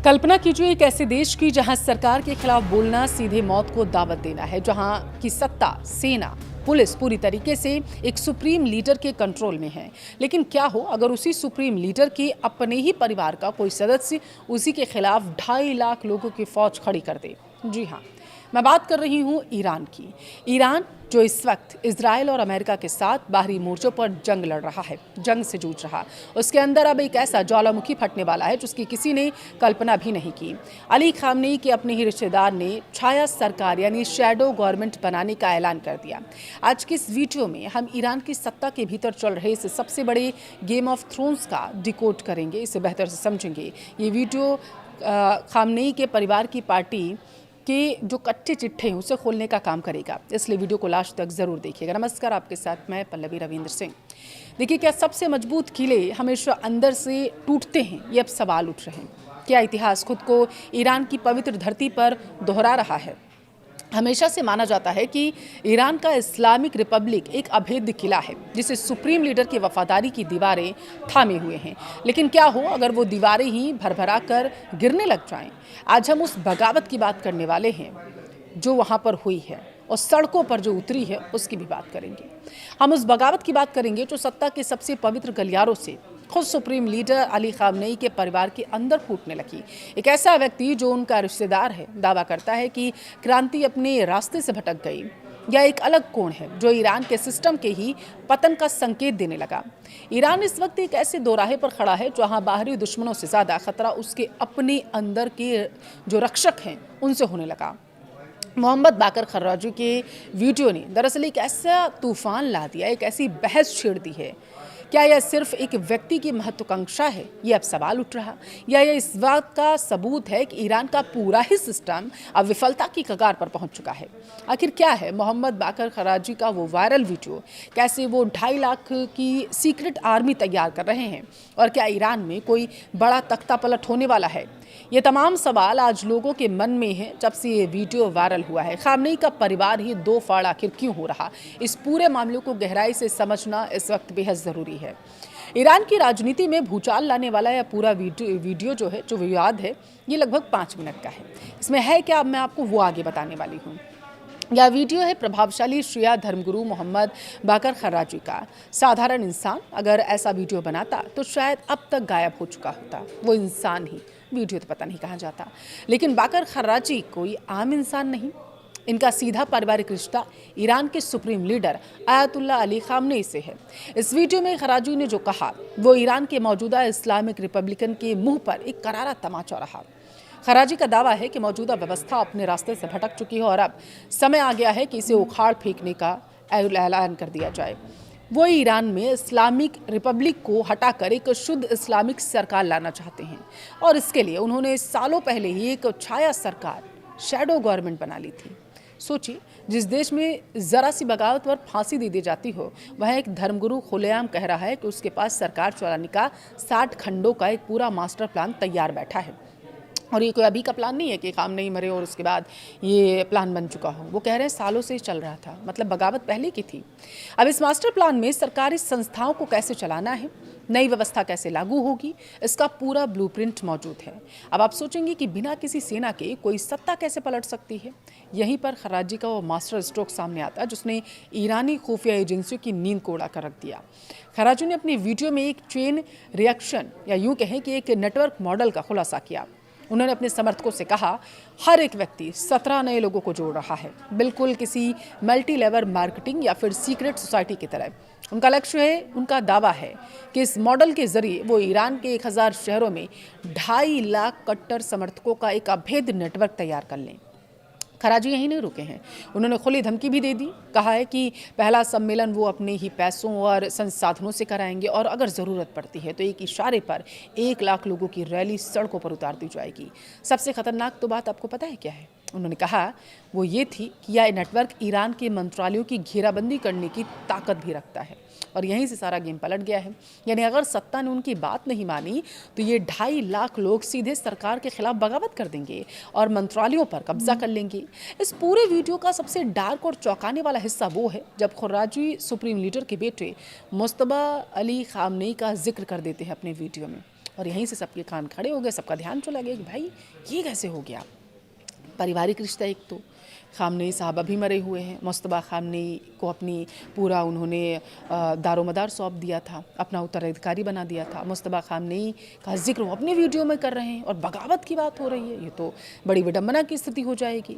कल्पना कीजिए एक ऐसे देश की जहां सरकार के खिलाफ बोलना सीधे मौत को दावत देना है, जहां की सत्ता, सेना, पुलिस पूरी तरीके से एक सुप्रीम लीडर के कंट्रोल में है। लेकिन क्या हो अगर उसी सुप्रीम लीडर के अपने ही परिवार का कोई सदस्य उसी के खिलाफ 2.5 लाख लोगों की फौज खड़ी कर दे। जी हाँ, मैं बात कर रही हूँ ईरान की। ईरान जो इस वक्त इजराइल और अमेरिका के साथ बाहरी मोर्चों पर जंग लड़ रहा है, जंग से जूझ रहा, उसके अंदर अब एक ऐसा ज्वालामुखी फटने वाला है जिसकी किसी ने कल्पना भी नहीं की। अली खामनेई के अपने ही रिश्तेदार ने छाया सरकार यानी शैडो गवर्नमेंट बनाने का ऐलान कर दिया। आज की इस वीडियो में हम ईरान की सत्ता के भीतर चल रहे इस सबसे बड़े गेम ऑफ थ्रोन्स का डिकोड करेंगे, इसे बेहतर से समझेंगे। ये वीडियो खामनेई के परिवार की पार्टी कि जो कच्चे चिट्ठे हैं उसे खोलने का काम करेगा, इसलिए वीडियो को लास्ट तक जरूर देखिएगा। नमस्कार, आपके साथ मैं पल्लवी रविंद्र सिंह। देखिए, क्या सबसे मजबूत किले हमेशा अंदर से टूटते हैं? ये अब सवाल उठ रहे हैं। क्या इतिहास खुद को ईरान की पवित्र धरती पर दोहरा रहा है? हमेशा से माना जाता है कि ईरान का इस्लामिक रिपब्लिक एक अभेद्य किला है जिसे सुप्रीम लीडर की वफादारी की दीवारें थामे हुए हैं। लेकिन क्या हो अगर वो दीवारें ही भरभरा कर गिरने लग जाएं? आज हम उस बगावत की बात करने वाले हैं जो वहाँ पर हुई है और सड़कों पर जो उतरी है उसकी भी बात करेंगे। हम उस बगावत की बात करेंगे जो सत्ता के सबसे पवित्र गलियारों से खुद सुप्रीम लीडर अली खामनेई के परिवार के अंदर फूटने लगी। एक ऐसा व्यक्ति जो उनका रिश्तेदार है दावा करता है कि क्रांति अपने रास्ते से भटक गई, या एक अलग कोण है जो ईरान के सिस्टम के ही पतन का संकेत देने लगा। ईरान इस वक्त एक ऐसे दोराहे पर खड़ा है जहां बाहरी दुश्मनों से ज़्यादा खतरा उसके अपने अंदर के जो रक्षक हैं उनसे होने लगा। मोहम्मद बाकर खर्राजी के वीडियो ने दरअसल एक ऐसा तूफान ला दिया, एक ऐसी बहस छेड़ दी है। क्या यह सिर्फ एक व्यक्ति की महत्वाकांक्षा है? ये अब सवाल उठ रहा, या यह इस बात का सबूत है कि ईरान का पूरा ही सिस्टम अब विफलता की कगार पर पहुंच चुका है? आखिर क्या है मोहम्मद बाकर खराजी का वो वायरल वीडियो? कैसे वो 2.5 लाख की सीक्रेट आर्मी तैयार कर रहे हैं? और क्या ईरान में कोई बड़ा तख्ता पलट होने वाला है? ये तमाम सवाल आज लोगों के मन में हैं जब से ये वीडियो वायरल हुआ है। खामनेई का परिवार ही दो फाड़ आखिर क्यों हो रहा? इस पूरे मामले को गहराई से समझना इस वक्त बेहद ज़रूरी है। ईरान की राजनीति में भूचाल लाने वाला यह पूरा वीडियो जो है, जो विवाद है, ये लगभग 5 मिनट का है। इसमें है क्या, अब मैं आपको वो आगे बताने वाली हूँ। यह वीडियो है प्रभावशाली शिया धर्मगुरु मोहम्मद बाकर खर्राजी का। साधारण इंसान अगर ऐसा वीडियो बनाता तो शायद अब तक गायब हो चुका होता। वो इंसान ही, वीडियो तो पता नहीं कहाँ जाता। लेकिन बाकर खर्राजी कोई आम इंसान नहीं। इनका सीधा पारिवारिक रिश्ता ईरान के supreme leader Ayatollah Ali Khamenei से है। इस वीडियो में खर्राजी ने जो कहा वो ईरान के मौजूदा इस्लामिक रिपब्लिकन के मुंह पर एक करारा तमाचा रहा। खराजी का दावा है कि मौजूदा व्यवस्था अपने रास्ते से भटक चुकी है और अब समय आ गया है कि इसे उखाड़ फेंकने का ऐलान कर दिया जाए। वो ईरान में इस्लामिक रिपब्लिक को हटाकर एक शुद्ध इस्लामिक सरकार लाना चाहते हैं और इसके लिए उन्होंने सालों पहले ही एक छाया सरकार, शैडो गवर्नमेंट बना ली थी। सोचिए, जिस देश में ज़रा सी बगावत पर फांसी दे दी जाती हो, वह एक धर्मगुरु खुलेआम कह रहा है कि उसके पास सरकार चलाने का 60 खंडों का एक पूरा मास्टर प्लान तैयार बैठा है। और ये कोई अभी का प्लान नहीं है कि खामनेई मरे और उसके बाद ये प्लान बन चुका हो। वो कह रहे हैं सालों से चल रहा था, मतलब बगावत पहले की थी। अब इस मास्टर प्लान में सरकारी संस्थाओं को कैसे चलाना है, नई व्यवस्था कैसे लागू होगी, इसका पूरा ब्लूप्रिंट मौजूद है। अब आप सोचेंगे कि बिना किसी सेना के कोई सत्ता कैसे पलट सकती है? यहीं पर खर्राजी का वो मास्टर स्ट्रोक सामने आता है जिसने ईरानी खुफिया एजेंसियों की नींद को उड़ा कर रख दिया। खर्राजी ने अपने वीडियो में एक चेन रिएक्शन या यूँ कहें कि एक नेटवर्क मॉडल का खुलासा किया। उन्होंने अपने समर्थकों से कहा, हर एक व्यक्ति 17 नए लोगों को जोड़ रहा है, बिल्कुल किसी मल्टी लेवल मार्केटिंग या फिर सीक्रेट सोसाइटी की तरह। उनका लक्ष्य है, उनका दावा है कि इस मॉडल के जरिए वो ईरान के 1000 शहरों में 2.5 लाख कट्टर समर्थकों का एक अभेद्य नेटवर्क तैयार कर लें। खराजी यहीं नहीं रुके हैं, उन्होंने खुली धमकी भी दे दी। कहा है कि पहला सम्मेलन वो अपने ही पैसों और संसाधनों से कराएंगे और अगर ज़रूरत पड़ती है तो एक इशारे पर 1 लाख लोगों की रैली सड़कों पर उतार दी जाएगी। सबसे खतरनाक तो बात आपको पता है क्या है? उन्होंने कहा वो ये थी कि यह नेटवर्क ईरान के मंत्रालयों की घेराबंदी करने की ताकत भी रखता है। और यहीं से सारा गेम पलट गया है। यानी अगर सत्ता ने उनकी बात नहीं मानी तो ये 2.5 लाख लोग सीधे सरकार के खिलाफ बगावत कर देंगे और मंत्रालयों पर कब्जा कर लेंगे। इस पूरे वीडियो का सबसे डार्क और चौंकाने वाला हिस्सा वो है जब खर्राजी सुप्रीम लीडर के बेटे मुस्तबा अली खामनेई का जिक्र कर देते हैं अपने वीडियो में। और यहीं से सबके कान खड़े हो गए, सबका ध्यान चला गया कि भाई ये कैसे हो गया। पारिवारिक रिश्ता एक तो, खामनेई साहब अभी मरे हुए हैं, मुस्तबा खामनेई को अपनी पूरा उन्होंने दारोमदार सौंप दिया था, अपना उत्तराधिकारी बना दिया था। मुस्तबा खामनेई का जिक्र वो अपने वीडियो में कर रहे हैं और बगावत की बात हो रही है, ये तो बड़ी विडंबना की स्थिति हो जाएगी।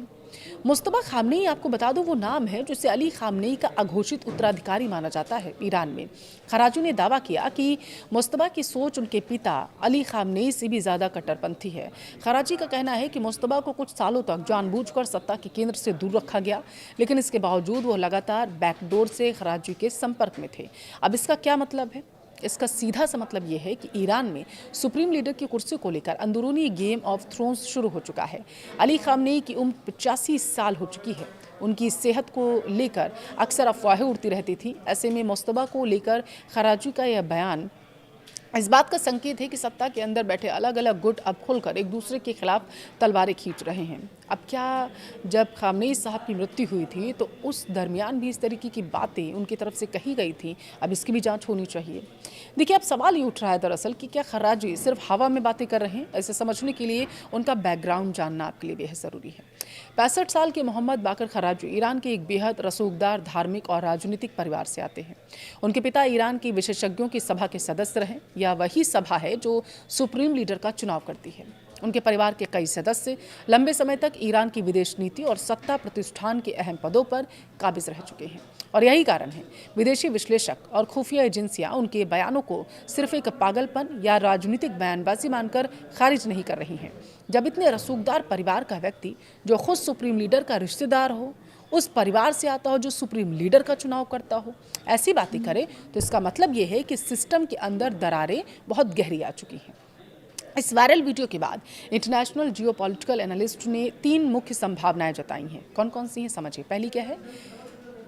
मुस्तबा खामनेई, आपको बता दो, वो नाम है जिसे अली खामनेई का अघोषित उत्तराधिकारी माना जाता है ईरान में। खराजी ने दावा किया कि मुस्तबा की सोच उनके पिता अली खामनेई से भी ज़्यादा कट्टरपंथी है। खराजी का कहना है कि मुस्तबा को कुछ सालों तक जानबूझकर सत्ता के केंद्र से दूर रखा गया, लेकिन इसके बावजूद वो लगातार बैकडोर से खराजी के संपर्क में थे। अब इसका क्या मतलब है? इसका सीधा सा मतलब ये है कि ईरान में सुप्रीम लीडर की कुर्सी को लेकर अंदरूनी गेम ऑफ थ्रोन्स शुरू हो चुका है। अली खामनेई की उम्र 85 साल हो चुकी है। उनकी सेहत को लेकर अक्सर अफवाहें उड़ती रहती थी। ऐसे में मुस्तबा को लेकर खराजी का यह बयान इस बात का संकेत है कि सत्ता के अंदर बैठे अलग अलग गुट अब खुलकर एक दूसरे के खिलाफ तलवारें खींच रहे हैं। अब क्या, जब खामनेई साहब की मृत्यु हुई थी तो उस दरमियान भी इस तरीके की बातें उनकी तरफ से कही गई थी, अब इसकी भी जांच होनी चाहिए। देखिए, अब सवाल ये उठ रहा है दरअसल कि क्या खराजी सिर्फ हवा में बातें कर रहे हैं? ऐसे समझने के लिए उनका बैकग्राउंड जानना आपके लिए बेहद ज़रूरी है। 65 साल के मोहम्मद बाकर खराजी ईरान के एक बेहद रसूखदार धार्मिक और राजनीतिक परिवार से आते हैं। उनके पिता ईरान की विशेषज्ञों की सभा के सदस्य रहे, या वही सभा है जो सुप्रीम लीडर का चुनाव करती है। उनके परिवार के कई सदस्य लंबे समय तक ईरान की विदेश नीति और सत्ता प्रतिष्ठान के अहम पदों पर काबिज रह चुके हैं, और यही कारण है विदेशी विश्लेषक और खुफिया एजेंसियां उनके बयानों को सिर्फ एक पागलपन या राजनीतिक बयानबाजी मानकर खारिज नहीं कर रही हैं। जब इतने रसूखदार परिवार का व्यक्ति, जो खुद सुप्रीम लीडर का रिश्तेदार हो, उस परिवार से आता हो जो सुप्रीम लीडर का चुनाव करता हो, ऐसी बातें करे, तो इसका मतलब ये है कि सिस्टम के अंदर दरारें बहुत गहरी आ चुकी हैं। इस वायरल वीडियो के बाद इंटरनेशनल जियोपॉलिटिकल एनालिस्ट ने 3 मुख्य संभावनाएं जताई हैं। कौन कौन सी हैं, समझिए। पहली क्या है?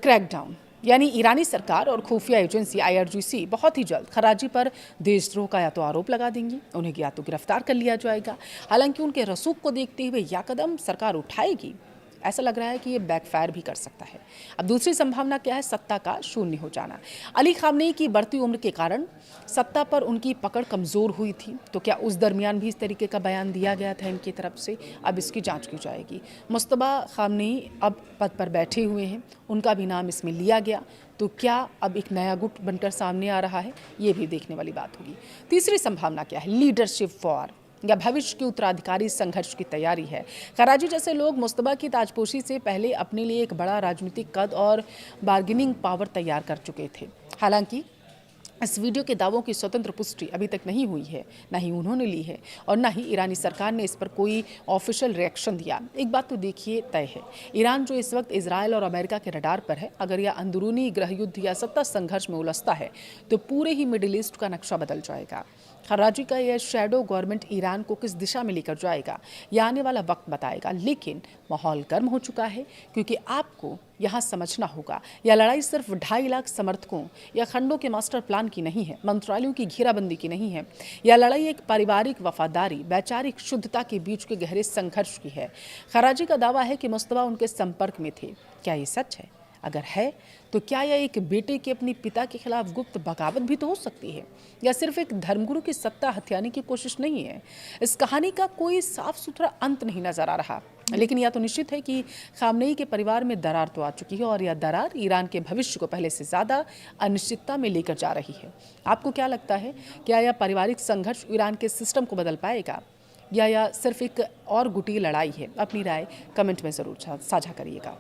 क्रैकडाउन, यानी ईरानी सरकार और खुफिया एजेंसी IRGC बहुत ही जल्द खराजी पर देशद्रोह का या तो आरोप लगा देंगी, उन्हें या तो गिरफ्तार कर लिया जाएगा। हालांकि उनके रसूख को देखते हुए यह कदम सरकार उठाएगी, ऐसा लग रहा है कि ये बैकफायर भी कर सकता है। अब दूसरी संभावना क्या है? सत्ता का शून्य हो जाना। अली खामनेई की बढ़ती उम्र के कारण सत्ता पर उनकी पकड़ कमज़ोर हुई थी, तो क्या उस दरमियान भी इस तरीके का बयान दिया गया था इनकी तरफ से? अब इसकी जांच की जाएगी। मुस्तबा खामनेई अब पद पर बैठे हुए हैं, उनका भी नाम इसमें लिया गया, तो क्या अब एक नया गुट बनकर सामने आ रहा है? ये भी देखने वाली बात होगी। तीसरी संभावना क्या है? लीडरशिप वॉर, या भविष्य के उत्तराधिकारी संघर्ष की तैयारी है। खराजी जैसे लोग मुस्तबा की ताजपोशी से पहले अपने लिए एक बड़ा राजनीतिक कद और बार्गेनिंग पावर तैयार कर चुके थे। हालांकि इस वीडियो के दावों की स्वतंत्र पुष्टि अभी तक नहीं हुई है, ना ही उन्होंने ली है और ना ही ईरानी सरकार ने इस पर कोई ऑफिशियल रिएक्शन दिया। एक बात तो देखिए तय है, ईरान जो इस वक्त इजराइल और अमेरिका के रडार पर है, अगर यह अंदरूनी गृह युद्ध या सत्ता संघर्ष में उलझता है तो पूरे ही मिडिल ईस्ट का नक्शा बदल जाएगा। खराजी का यह शैडो गवर्नमेंट ईरान को किस दिशा में लेकर जाएगा, यह आने वाला वक्त बताएगा। लेकिन माहौल गर्म हो चुका है, क्योंकि आपको यहाँ समझना होगा, यह लड़ाई सिर्फ 2.5 लाख समर्थकों या खंडों के मास्टर प्लान की नहीं है, मंत्रालयों की घेराबंदी की नहीं है। यह लड़ाई एक पारिवारिक वफादारी, वैचारिक शुद्धता के बीच के गहरे संघर्ष की है। खराजी का दावा है कि मुस्तबा उनके संपर्क में थे। क्या ये सच है? अगर है तो क्या यह एक बेटे के अपने पिता के खिलाफ गुप्त बगावत भी तो हो सकती है, या सिर्फ एक धर्मगुरु की सत्ता हथियाने की कोशिश नहीं है? इस कहानी का कोई साफ सुथरा अंत नहीं नजर आ रहा, लेकिन यह तो निश्चित है कि खामनेई के परिवार में दरार तो आ चुकी है, और यह दरार ईरान के भविष्य को पहले से ज़्यादा अनिश्चितता में लेकर जा रही है। आपको क्या लगता है, क्या यह पारिवारिक संघर्ष ईरान के सिस्टम को बदल पाएगा, या यह सिर्फ एक और गुटी लड़ाई है? अपनी राय कमेंट में ज़रूर साझा करिएगा।